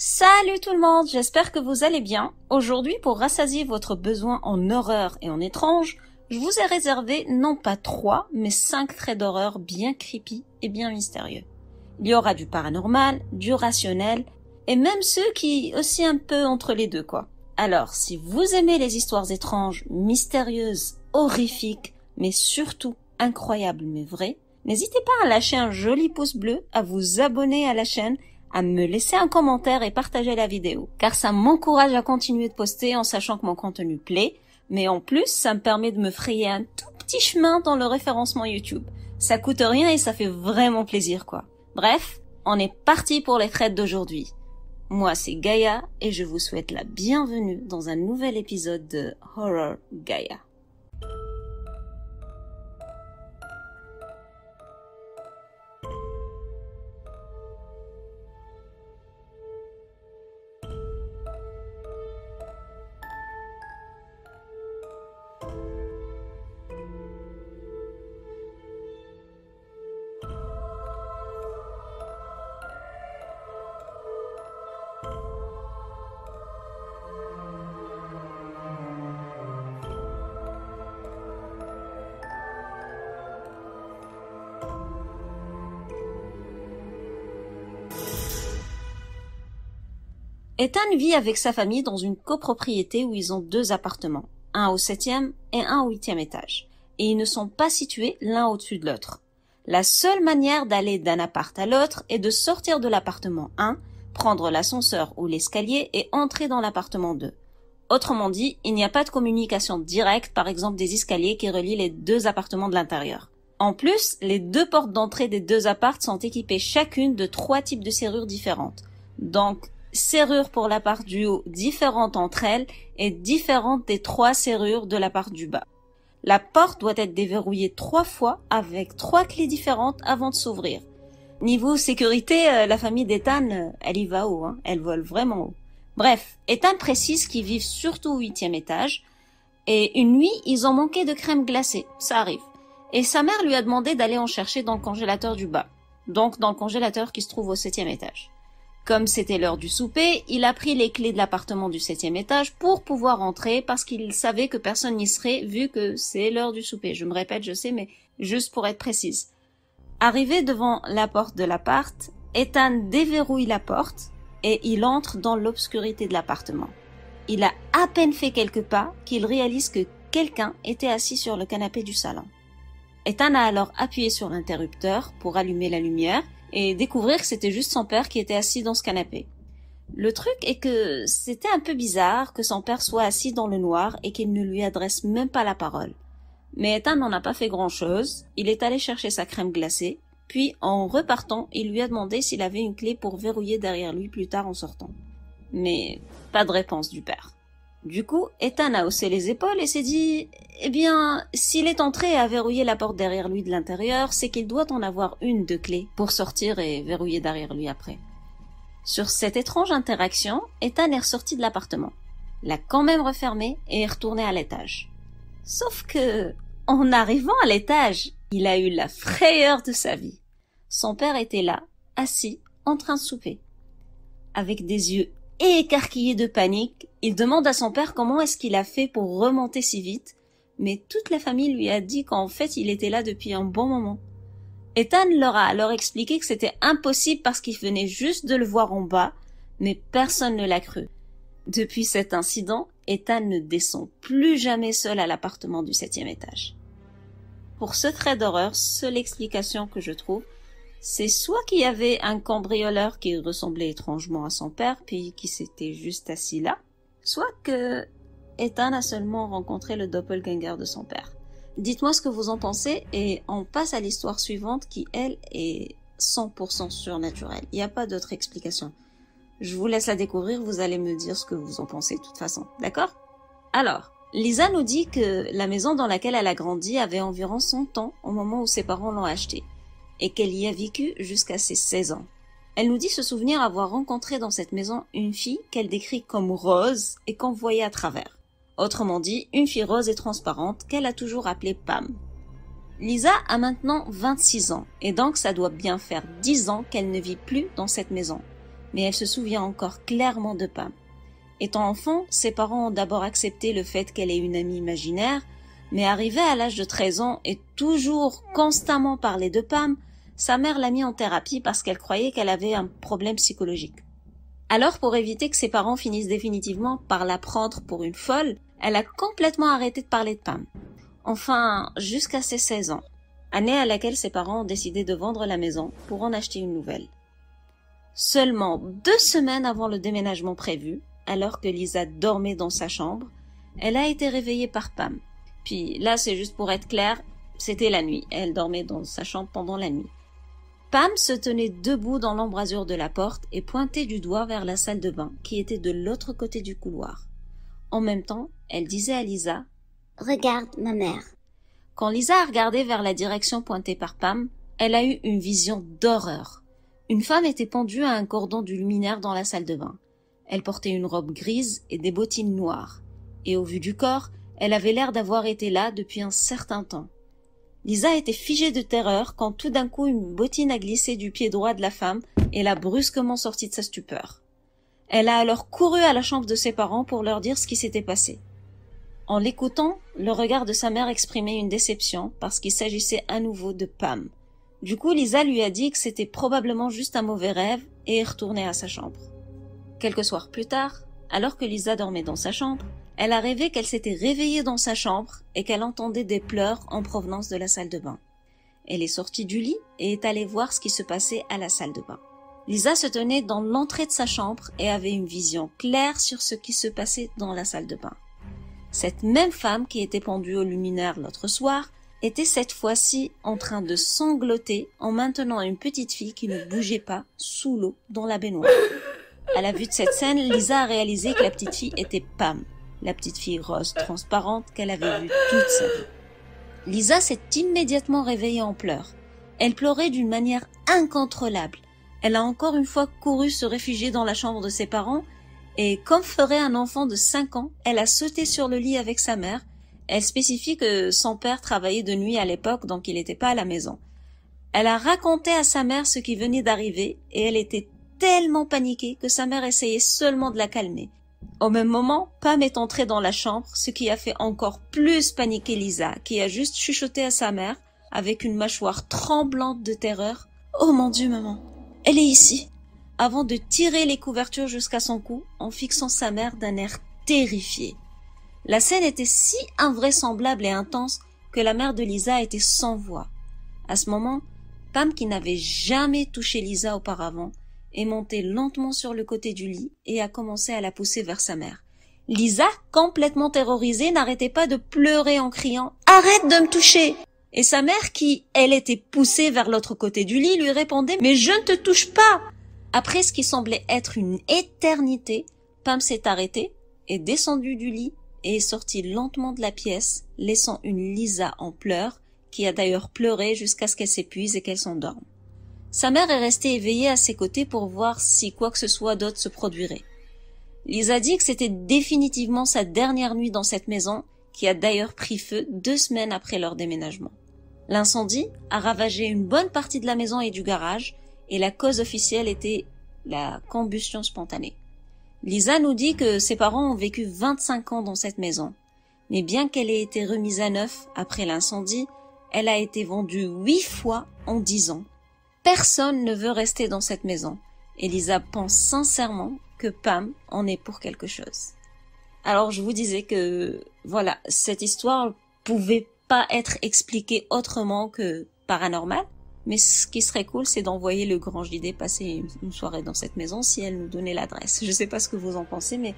Salut tout le monde, j'espère que vous allez bien. Aujourd'hui, pour rassasier votre besoin en horreur et en étrange, je vous ai réservé non pas 3, mais 5 traits d'horreur bien creepy et bien mystérieux. Il y aura du paranormal, du rationnel, et même ceux qui oscillent un peu entre les deux quoi. Alors, si vous aimez les histoires étranges, mystérieuses, horrifiques, mais surtout incroyables mais vraies, n'hésitez pas à lâcher un joli pouce bleu, à vous abonner à la chaîne, à me laisser un commentaire et partager la vidéo, car ça m'encourage à continuer de poster en sachant que mon contenu plaît, mais en plus, ça me permet de me frayer un tout petit chemin dans le référencement YouTube. Ça coûte rien et ça fait vraiment plaisir, quoi. Bref, on est parti pour les traits d'aujourd'hui. Moi, c'est Gaïa et je vous souhaite la bienvenue dans un nouvel épisode de Horror Gaïa. Ethan vit avec sa famille dans une copropriété où ils ont 2 appartements, un au 7e et un au 8e étage, et ils ne sont pas situés l'un au-dessus de l'autre. La seule manière d'aller d'un appart à l'autre est de sortir de l'appartement 1, prendre l'ascenseur ou l'escalier et entrer dans l'appartement 2. Autrement dit, il n'y a pas de communication directe, par exemple des escaliers qui relient les 2 appartements de l'intérieur. En plus, les 2 portes d'entrée des 2 apparts sont équipées chacune de 3 types de serrures différentes. Donc, serrures pour l'appart du haut différentes entre elles et différentes des 3 serrures de l'appart du bas. La porte doit être déverrouillée 3 fois avec 3 clés différentes avant de s'ouvrir. Niveau sécurité, la famille d'Ethan, elle y va haut, elle vole vraiment haut. Bref, Ethan précise qu'ils vivent surtout au 8e étage et une nuit, ils ont manqué de crème glacée, ça arrive. Et sa mère lui a demandé d'aller en chercher dans le congélateur du bas, donc dans le congélateur qui se trouve au 7e étage. Comme c'était l'heure du souper, il a pris les clés de l'appartement du 7e étage pour pouvoir entrer parce qu'il savait que personne n'y serait vu que c'est l'heure du souper. Je me répète, je sais, mais juste pour être précise. Arrivé devant la porte de l'appart, Ethan déverrouille la porte et il entre dans l'obscurité de l'appartement. Il a à peine fait quelques pas qu'il réalise que quelqu'un était assis sur le canapé du salon. Ethan a alors appuyé sur l'interrupteur pour allumer la lumière et découvrir que c'était juste son père qui était assis dans ce canapé. Le truc est que c'était un peu bizarre que son père soit assis dans le noir et qu'il ne lui adresse même pas la parole. Mais Ethan n'en a pas fait grand-chose, il est allé chercher sa crème glacée, puis en repartant, il lui a demandé s'il avait une clé pour verrouiller derrière lui plus tard en sortant. Mais pas de réponse du père. Du coup, Ethan a haussé les épaules et s'est dit « Eh bien, s'il est entré et a verrouillé la porte derrière lui de l'intérieur, c'est qu'il doit en avoir une de clé pour sortir et verrouiller derrière lui après. » Sur cette étrange interaction, Ethan est ressorti de l'appartement, l'a quand même refermé et est retourné à l'étage. Sauf que, en arrivant à l'étage, il a eu la frayeur de sa vie. Son père était là, assis, en train de souper. Avec des yeux écarquillé de panique, il demande à son père comment est-ce qu'il a fait pour remonter si vite, mais toute la famille lui a dit qu'en fait il était là depuis un bon moment. Ethan leur a alors expliqué que c'était impossible parce qu'il venait juste de le voir en bas, mais personne ne l'a cru. Depuis cet incident, Ethan ne descend plus jamais seul à l'appartement du 7e étage. Pour ce trait d'horreur, seule explication que je trouve, c'est soit qu'il y avait un cambrioleur qui ressemblait étrangement à son père, puis qui s'était juste assis là, soit que Ethan a seulement rencontré le doppelganger de son père. Dites-moi ce que vous en pensez et on passe à l'histoire suivante qui, elle, est 100% surnaturelle. Il n'y a pas d'autre explication. Je vous laisse la découvrir, vous allez me dire ce que vous en pensez de toute façon, d'accord? Alors, Lisa nous dit que la maison dans laquelle elle a grandi avait environ 100 ans au moment où ses parents l'ont achetée, et qu'elle y a vécu jusqu'à ses 16 ans. Elle nous dit se souvenir avoir rencontré dans cette maison une fille qu'elle décrit comme rose et qu'on voyait à travers. Autrement dit, une fille rose et transparente qu'elle a toujours appelée Pam. Lisa a maintenant 26 ans et donc ça doit bien faire 10 ans qu'elle ne vit plus dans cette maison. mais elle se souvient encore clairement de Pam. Étant enfant, ses parents ont d'abord accepté le fait qu'elle ait une amie imaginaire, mais arrivée à l'âge de 13 ans et toujours constamment parler de Pam, sa mère l'a mis en thérapie parce qu'elle croyait qu'elle avait un problème psychologique. Alors, pour éviter que ses parents finissent définitivement par la prendre pour une folle, elle a complètement arrêté de parler de Pam. Enfin, jusqu'à ses 16 ans, année à laquelle ses parents ont décidé de vendre la maison pour en acheter une nouvelle. Seulement 2 semaines avant le déménagement prévu, alors que Lisa dormait dans sa chambre, elle a été réveillée par Pam. Puis là, c'est juste pour être clair, c'était la nuit. Elle dormait dans sa chambre pendant la nuit. Pam se tenait debout dans l'embrasure de la porte et pointait du doigt vers la salle de bain qui était de l'autre côté du couloir. En même temps, elle disait à Lisa « Regarde ma mère ». Quand Lisa a regardé vers la direction pointée par Pam, elle a eu une vision d'horreur. Une femme était pendue à un cordon du luminaire dans la salle de bain. Elle portait une robe grise et des bottines noires. Et au vu du corps, elle avait l'air d'avoir été là depuis un certain temps. Lisa était figée de terreur quand tout d'un coup une bottine a glissé du pied droit de la femme et l'a brusquement sortie de sa stupeur. Elle a alors couru à la chambre de ses parents pour leur dire ce qui s'était passé. En l'écoutant, le regard de sa mère exprimait une déception parce qu'il s'agissait à nouveau de Pam. Du coup, Lisa lui a dit que c'était probablement juste un mauvais rêve et est retournée à sa chambre. Quelques soirs plus tard, alors que Lisa dormait dans sa chambre, elle a rêvé qu'elle s'était réveillée dans sa chambre et qu'elle entendait des pleurs en provenance de la salle de bain. Elle est sortie du lit et est allée voir ce qui se passait à la salle de bain. Lisa se tenait dans l'entrée de sa chambre et avait une vision claire sur ce qui se passait dans la salle de bain. Cette même femme qui était pendue au luminaire l'autre soir était cette fois-ci en train de sangloter en maintenant une petite fille qui ne bougeait pas sous l'eau dans la baignoire. À la vue de cette scène, Lisa a réalisé que la petite fille était Pam, la petite fille rose transparente qu'elle avait vue toute sa vie. Lisa s'est immédiatement réveillée en pleurs. Elle pleurait d'une manière incontrôlable. Elle a encore une fois couru se réfugier dans la chambre de ses parents et, comme ferait un enfant de 5 ans, elle a sauté sur le lit avec sa mère. Elle spécifie que son père travaillait de nuit à l'époque, donc il n'était pas à la maison. Elle a raconté à sa mère ce qui venait d'arriver et elle était tellement paniquée que sa mère essayait seulement de la calmer. Au même moment, Pam est entrée dans la chambre, ce qui a fait encore plus paniquer Lisa, qui a juste chuchoté à sa mère, avec une mâchoire tremblante de terreur. « Oh mon Dieu, maman, elle est ici !» avant de tirer les couvertures jusqu'à son cou, en fixant sa mère d'un air terrifié. La scène était si invraisemblable et intense que la mère de Lisa était sans voix. À ce moment, Pam, qui n'avait jamais touché Lisa auparavant, est montée lentement sur le côté du lit et a commencé à la pousser vers sa mère. Lisa, complètement terrorisée, n'arrêtait pas de pleurer en criant « Arrête de me toucher !» Et sa mère, qui, elle, était poussée vers l'autre côté du lit, lui répondait « Mais je ne te touche pas !» Après ce qui semblait être une éternité, Pam s'est arrêtée, est descendue du lit et est sortie lentement de la pièce, laissant une Lisa en pleurs, qui a d'ailleurs pleuré jusqu'à ce qu'elle s'épuise et qu'elle s'endorme. Sa mère est restée éveillée à ses côtés pour voir si quoi que ce soit d'autre se produirait. Lisa dit que c'était définitivement sa dernière nuit dans cette maison, qui a d'ailleurs pris feu 2 semaines après leur déménagement. L'incendie a ravagé une bonne partie de la maison et du garage, et la cause officielle était la combustion spontanée. Lisa nous dit que ses parents ont vécu 25 ans dans cette maison, mais bien qu'elle ait été remise à neuf après l'incendie, elle a été vendue 8 fois en 10 ans. Personne ne veut rester dans cette maison, et Lisa pense sincèrement que Pam en est pour quelque chose. Alors je vous disais que, voilà, cette histoire pouvait pas être expliquée autrement que paranormal, mais ce qui serait cool, c'est d'envoyer le grand JD passer une soirée dans cette maison si elle nous donnait l'adresse. Je sais pas ce que vous en pensez, mais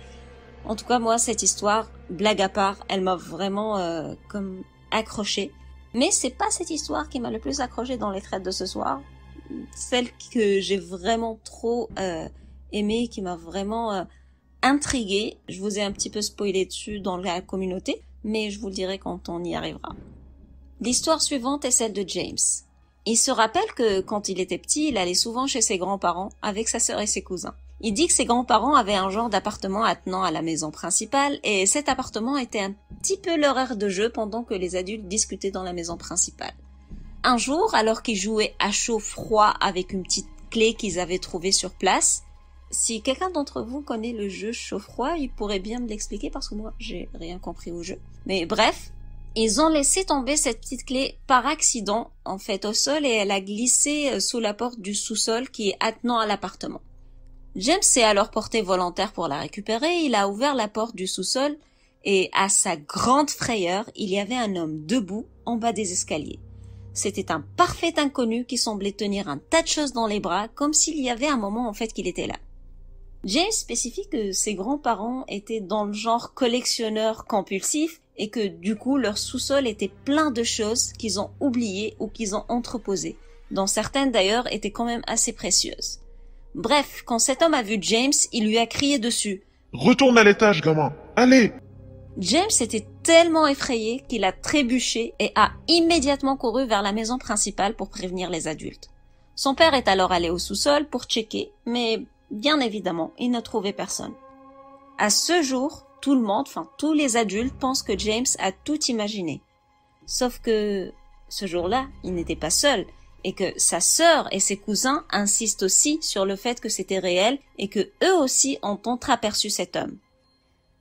en tout cas, moi, cette histoire, blague à part, elle m'a vraiment comme accrochée. Mais c'est pas cette histoire qui m'a le plus accrochée dans les traites de ce soir. Celle que j'ai vraiment trop aimée, qui m'a vraiment intriguée. Je vous ai un petit peu spoilé dessus dans la communauté, mais je vous le dirai quand on y arrivera. L'histoire suivante est celle de James. Il se rappelle que quand il était petit, il allait souvent chez ses grands-parents avec sa sœur et ses cousins. Il dit que ses grands-parents avaient un genre d'appartement attenant à la maison principale et cet appartement était un petit peu leur aire de jeu pendant que les adultes discutaient dans la maison principale. Un jour, alors qu'ils jouaient à chaud-froid avec une petite clé qu'ils avaient trouvée sur place, Si quelqu'un d'entre vous connaît le jeu chaud-froid, il pourrait bien me l'expliquer parce que moi, j'ai rien compris au jeu. Mais bref, ils ont laissé tomber cette petite clé par accident, en fait, au sol et elle a glissé sous la porte du sous-sol qui est attenant à l'appartement. James s'est alors porté volontaire pour la récupérer, il a ouvert la porte du sous-sol et à sa grande frayeur, il y avait un homme debout en bas des escaliers. C'était un parfait inconnu qui semblait tenir un tas de choses dans les bras, comme s'il y avait un moment en fait qu'il était là. James spécifie que ses grands-parents étaient dans le genre collectionneur compulsif et que du coup leur sous-sol était plein de choses qu'ils ont oubliées ou qu'ils ont entreposées, dont certaines d'ailleurs étaient quand même assez précieuses. Bref, quand cet homme a vu James, il lui a crié dessus. « Retourne à l'étage, gamin! Allez !» James était tellement effrayé qu'il a trébuché et a immédiatement couru vers la maison principale pour prévenir les adultes. Son père est alors allé au sous-sol pour checker, mais bien évidemment, il ne trouvait personne. À ce jour, tout le monde, tous les adultes pensent que James a tout imaginé. Sauf que ce jour-là, il n'était pas seul et que sa sœur et ses cousins insistent aussi sur le fait que c'était réel et que eux aussi ont entreaperçu cet homme.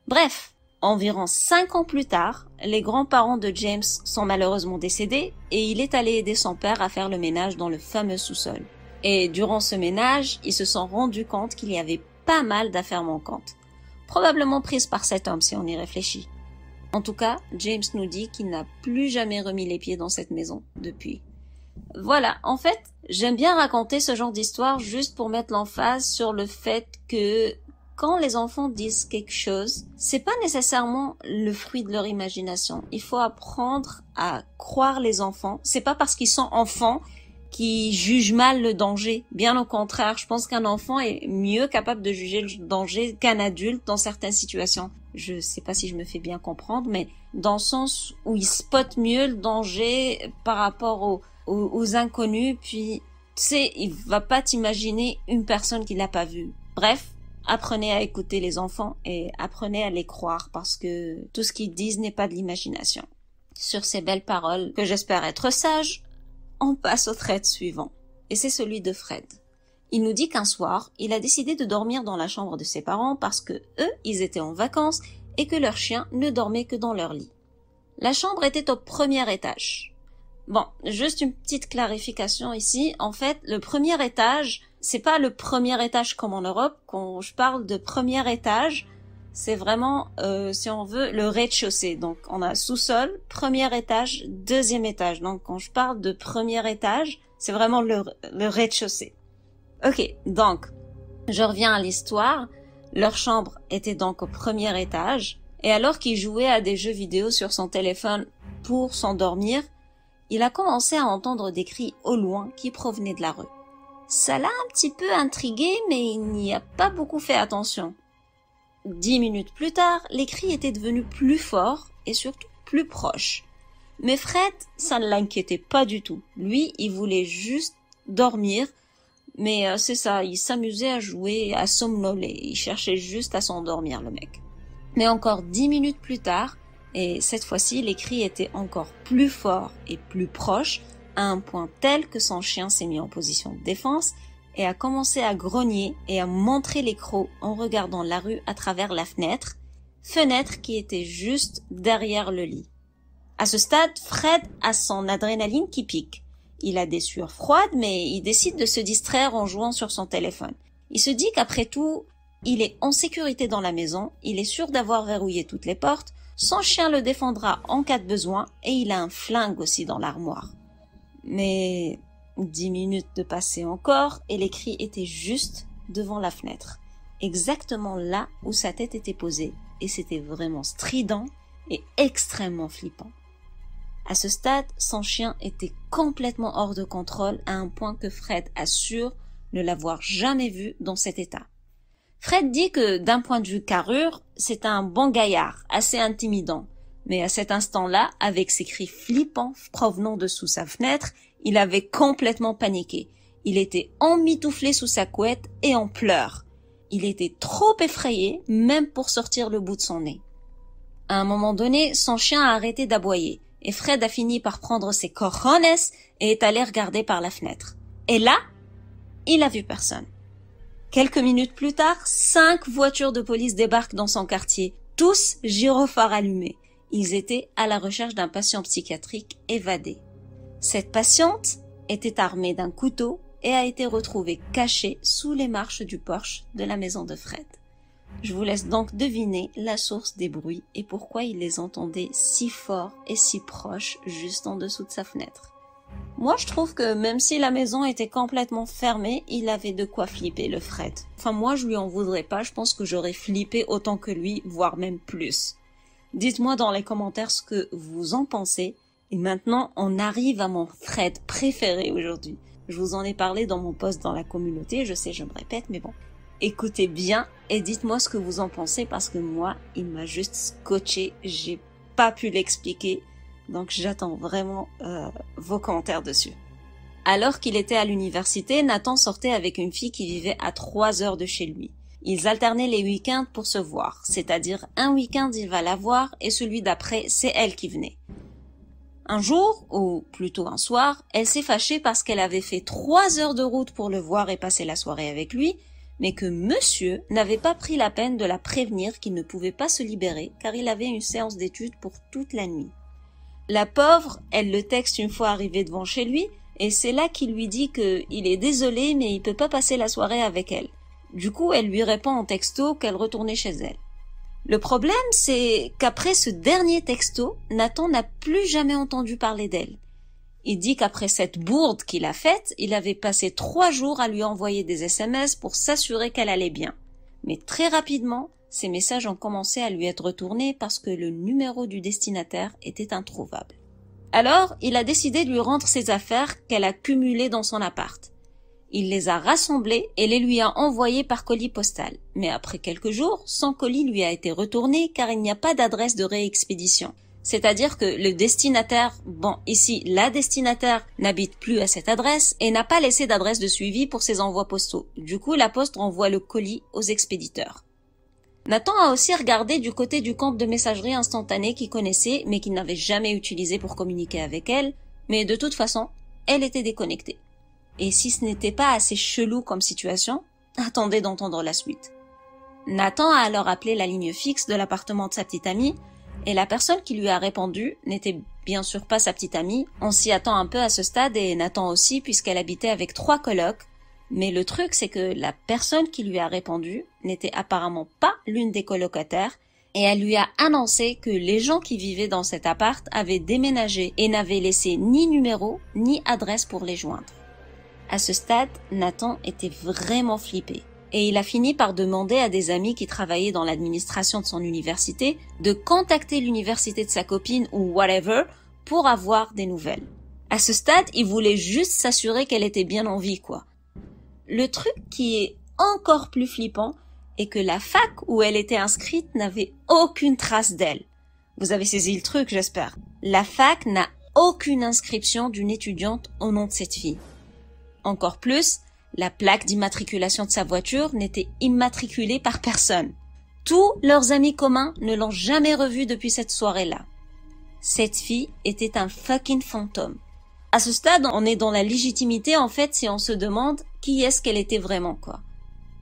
Bref, environ 5 ans plus tard, les grands-parents de James sont malheureusement décédés et il est allé aider son père à faire le ménage dans le fameux sous-sol. Et durant ce ménage, ils se sont rendus compte qu'il y avait pas mal d'affaires manquantes. Probablement prises par cet homme si on y réfléchit. En tout cas, James nous dit qu'il n'a plus jamais remis les pieds dans cette maison depuis. Voilà, en fait, j'aime bien raconter ce genre d'histoire juste pour mettre l'emphase sur le fait que quand les enfants disent quelque chose, c'est pas nécessairement le fruit de leur imagination. Il faut apprendre à croire les enfants. C'est pas parce qu'ils sont enfants qui jugent mal le danger. Bien au contraire, je pense qu'un enfant est mieux capable de juger le danger qu'un adulte dans certaines situations. Je sais pas si je me fais bien comprendre, mais dans le sens où il spot mieux le danger par rapport aux inconnus, puis tu sais, il va pas t'imaginer une personne qui l'a pas vu. Bref, apprenez à écouter les enfants et apprenez à les croire parce que tout ce qu'ils disent n'est pas de l'imagination. Sur ces belles paroles, que j'espère être sages, on passe au thread suivant, et c'est celui de Fred. Il nous dit qu'un soir, il a décidé de dormir dans la chambre de ses parents parce que eux, ils étaient en vacances et que leur chien ne dormait que dans leur lit. La chambre était au premier étage. Bon, juste une petite clarification ici. En fait, le premier étage, c'est pas le premier étage comme en Europe. Quand je parle de premier étage, c'est vraiment, si on veut, le rez-de-chaussée. Donc, on a sous-sol, premier étage, deuxième étage. Donc, quand je parle de premier étage, c'est vraiment le rez-de-chaussée. Ok, donc, je reviens à l'histoire. Leur chambre était donc au premier étage. Et alors qu'il jouait à des jeux vidéo sur son téléphone pour s'endormir, il a commencé à entendre des cris au loin qui provenaient de la rue. Ça l'a un petit peu intrigué, mais il n'y a pas beaucoup fait attention. 10 minutes plus tard, les cris étaient devenus plus forts et surtout plus proches. Mais Fred, ça ne l'inquiétait pas du tout. Lui, il voulait juste dormir, mais c'est ça, il s'amusait à jouer, à somnoler. Il cherchait juste à s'endormir, le mec. Mais encore 10 minutes plus tard, et cette fois-ci, les cris étaient encore plus forts et plus proches, à un point tel que son chien s'est mis en position de défense et a commencé à grogner et à montrer les crocs en regardant la rue à travers la fenêtre qui était juste derrière le lit. À ce stade, Fred a son adrénaline qui pique. Il a des sueurs froides, mais il décide de se distraire en jouant sur son téléphone. Il se dit qu'après tout, il est en sécurité dans la maison, il est sûr d'avoir verrouillé toutes les portes, son chien le défendra en cas de besoin et il a un flingue aussi dans l'armoire. Mais 10 minutes de passé encore et les cris étaient juste devant la fenêtre, exactement là où sa tête était posée, et c'était vraiment strident et extrêmement flippant. À ce stade, son chien était complètement hors de contrôle à un point que Fred assure ne l'avoir jamais vu dans cet état. Fred dit que d'un point de vue carrure, c'est un bon gaillard, assez intimidant. Mais à cet instant-là, avec ses cris flippants provenant de sous sa fenêtre, il avait complètement paniqué. Il était emmitouflé sous sa couette et en pleurs. Il était trop effrayé, même pour sortir le bout de son nez. À un moment donné, son chien a arrêté d'aboyer, et Fred a fini par prendre ses cojones et est allé regarder par la fenêtre. Et là, il a vu personne. Quelques minutes plus tard, 5 voitures de police débarquent dans son quartier, tous gyrophares allumés. Ils étaient à la recherche d'un patient psychiatrique évadé. Cette patiente était armée d'un couteau et a été retrouvée cachée sous les marches du porche de la maison de Fred. Je vous laisse donc deviner la source des bruits et pourquoi il les entendait si fort et si proche juste en dessous de sa fenêtre. Moi, je trouve que même si la maison était complètement fermée, il avait de quoi flipper, le Fred. Enfin, moi, je lui en voudrais pas, je pense que j'aurais flippé autant que lui, voire même plus. Dites-moi dans les commentaires ce que vous en pensez. Et maintenant, on arrive à mon Fred préféré aujourd'hui. Je vous en ai parlé dans mon post dans la communauté, je sais, je me répète, mais bon. Écoutez bien et dites-moi ce que vous en pensez parce que moi, il m'a juste scotché, j'ai pas pu l'expliquer, donc j'attends vraiment vos commentaires dessus. Alors qu'il était à l'université, Nathan sortait avec une fille qui vivait à 3 heures de chez lui. Ils alternaient les week-ends pour se voir, c'est-à-dire un week-end il va la voir et celui d'après c'est elle qui venait. Un jour, ou plutôt un soir, elle s'est fâchée parce qu'elle avait fait 3 heures de route pour le voir et passer la soirée avec lui, mais que monsieur n'avait pas pris la peine de la prévenir qu'il ne pouvait pas se libérer car il avait une séance d'études pour toute la nuit. La pauvre, elle le texte une fois arrivée devant chez lui et c'est là qu'il lui dit qu'il est désolé mais il peut pas passer la soirée avec elle. Du coup, elle lui répond en texto qu'elle retournait chez elle. Le problème, c'est qu'après ce dernier texto, Nathan n'a plus jamais entendu parler d'elle. Il dit qu'après cette bourde qu'il a faite, il avait passé 3 jours à lui envoyer des SMS pour s'assurer qu'elle allait bien. Mais très rapidement, ces messages ont commencé à lui être retournés parce que le numéro du destinataire était introuvable. Alors, il a décidé de lui rendre ses affaires qu'elle a cumulées dans son appart. Il les a rassemblées et les lui a envoyées par colis postal. Mais après quelques jours, son colis lui a été retourné car il n'y a pas d'adresse de réexpédition. C'est-à-dire que le destinataire, ici, la destinataire n'habite plus à cette adresse et n'a pas laissé d'adresse de suivi pour ses envois postaux. Du coup, la poste renvoie le colis aux expéditeurs. Nathan a aussi regardé du côté du compte de messagerie instantanée qu'il connaissait mais qu'il n'avait jamais utilisé pour communiquer avec elle, mais de toute façon, elle était déconnectée. Et si ce n'était pas assez chelou comme situation, attendez d'entendre la suite. Nathan a alors appelé la ligne fixe de l'appartement de sa petite amie, et la personne qui lui a répondu n'était bien sûr pas sa petite amie. On s'y attend un peu à ce stade, et Nathan aussi, puisqu'elle habitait avec 3 colocs. Mais le truc, c'est que la personne qui lui a répondu n'était apparemment pas l'une des colocataires, et elle lui a annoncé que les gens qui vivaient dans cet appart avaient déménagé et n'avaient laissé ni numéro ni adresse pour les joindre. À ce stade, Nathan était vraiment flippé. Et il a fini par demander à des amis qui travaillaient dans l'administration de son université de contacter l'université de sa copine ou whatever pour avoir des nouvelles. À ce stade, il voulait juste s'assurer qu'elle était bien en vie, quoi. Le truc qui est encore plus flippant est que la fac où elle était inscrite n'avait aucune trace d'elle. Vous avez saisi le truc, j'espère. La fac n'a aucune inscription d'une étudiante au nom de cette fille. Encore plus, la plaque d'immatriculation de sa voiture n'était immatriculée par personne. Tous leurs amis communs ne l'ont jamais revue depuis cette soirée-là. Cette fille était un fucking fantôme. À ce stade, on est dans la légitimité en fait si on se demande qui est-ce qu'elle était vraiment, quoi.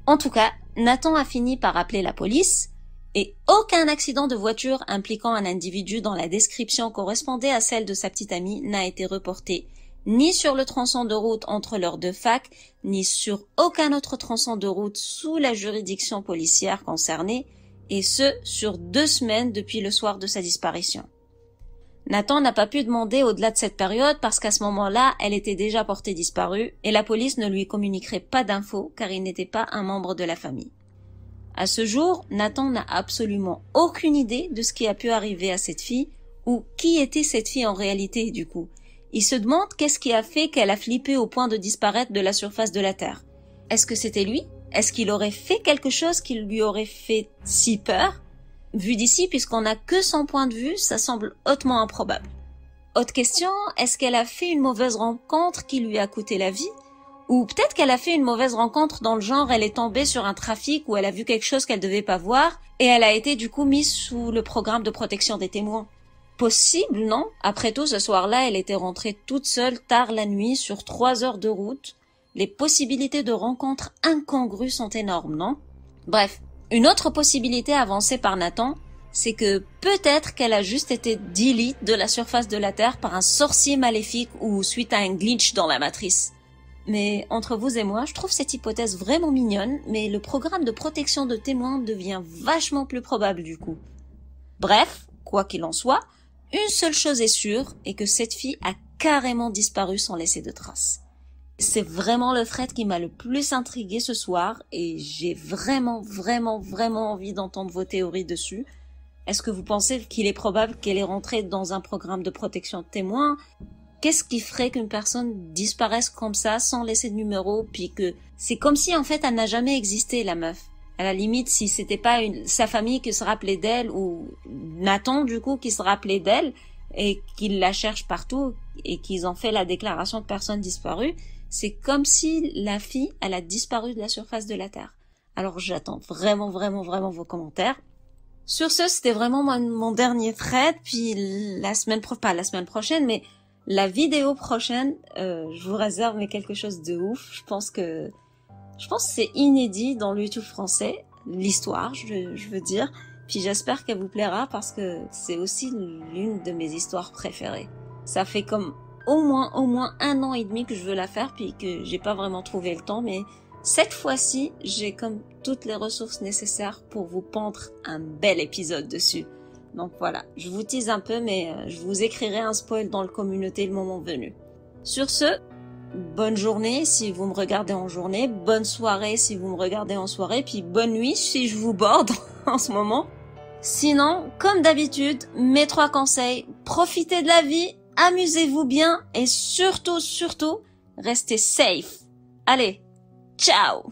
En tout cas, Nathan a fini par appeler la police et aucun accident de voiture impliquant un individu dont la description correspondait à celle de sa petite amie n'a été reporté ni sur le tronçon de route entre leurs 2 facs, ni sur aucun autre tronçon de route sous la juridiction policière concernée, et ce, sur 2 semaines depuis le soir de sa disparition. Nathan n'a pas pu demander au-delà de cette période parce qu'à ce moment-là, elle était déjà portée disparue et la police ne lui communiquerait pas d'infos car il n'était pas un membre de la famille. À ce jour, Nathan n'a absolument aucune idée de ce qui a pu arriver à cette fille ou qui était cette fille en réalité du coup. Il se demande qu'est-ce qui a fait qu'elle a flippé au point de disparaître de la surface de la Terre. Est-ce que c'était lui? Est-ce qu'il aurait fait quelque chose qui lui aurait fait si peur? Vu d'ici, puisqu'on n'a que son point de vue, ça semble hautement improbable. Autre question, est-ce qu'elle a fait une mauvaise rencontre qui lui a coûté la vie? Ou peut-être qu'elle a fait une mauvaise rencontre dans le genre elle est tombée sur un trafic où elle a vu quelque chose qu'elle devait pas voir et elle a été du coup mise sous le programme de protection des témoins. Possible, non? Après tout, ce soir-là, elle était rentrée toute seule tard la nuit sur 3 heures de route. Les possibilités de rencontres incongrues sont énormes, non? Bref, une autre possibilité avancée par Nathan, c'est que peut-être qu'elle a juste été delete de la surface de la Terre par un sorcier maléfique ou suite à un glitch dans la matrice. Mais entre vous et moi, je trouve cette hypothèse vraiment mignonne, mais le programme de protection de témoins devient vachement plus probable du coup. Bref, quoi qu'il en soit, une seule chose est sûre, et que cette fille a carrément disparu sans laisser de traces. C'est vraiment le thread qui m'a le plus intrigué ce soir, et j'ai vraiment envie d'entendre vos théories dessus. Est-ce que vous pensez qu'il est probable qu'elle est rentrée dans un programme de protection de témoins? Qu'est-ce qui ferait qu'une personne disparaisse comme ça, sans laisser de numéro, puis que c'est comme si en fait elle n'a jamais existé, la meuf. À la limite, si c'était pas sa famille qui se rappelait d'elle, ou Nathan du coup qui se rappelait d'elle, et qu'ils la cherchent partout, et qu'ils ont fait la déclaration de personne disparue, c'est comme si la fille, elle a disparu de la surface de la Terre. Alors j'attends vraiment vos commentaires. Sur ce, c'était vraiment mon dernier thread, puis pas la semaine prochaine, mais la vidéo prochaine, je vous réserve mais quelque chose de ouf. Je pense que c'est inédit dans le YouTube français, l'histoire, je veux dire. Puis j'espère qu'elle vous plaira parce que c'est aussi l'une de mes histoires préférées. Ça fait comme au moins 1 an et demi que je veux la faire puis que j'ai pas vraiment trouvé le temps, mais cette fois-ci, j'ai comme toutes les ressources nécessaires pour vous pondre un bel épisode dessus. Donc voilà, je vous tease un peu, mais je vous écrirai un spoil dans le communauté le moment venu. Sur ce, bonne journée si vous me regardez en journée, bonne soirée si vous me regardez en soirée, puis bonne nuit si je vous borde en ce moment. Sinon, comme d'habitude, mes 3 conseils, profitez de la vie, amusez-vous bien et surtout, restez safe. Allez, ciao!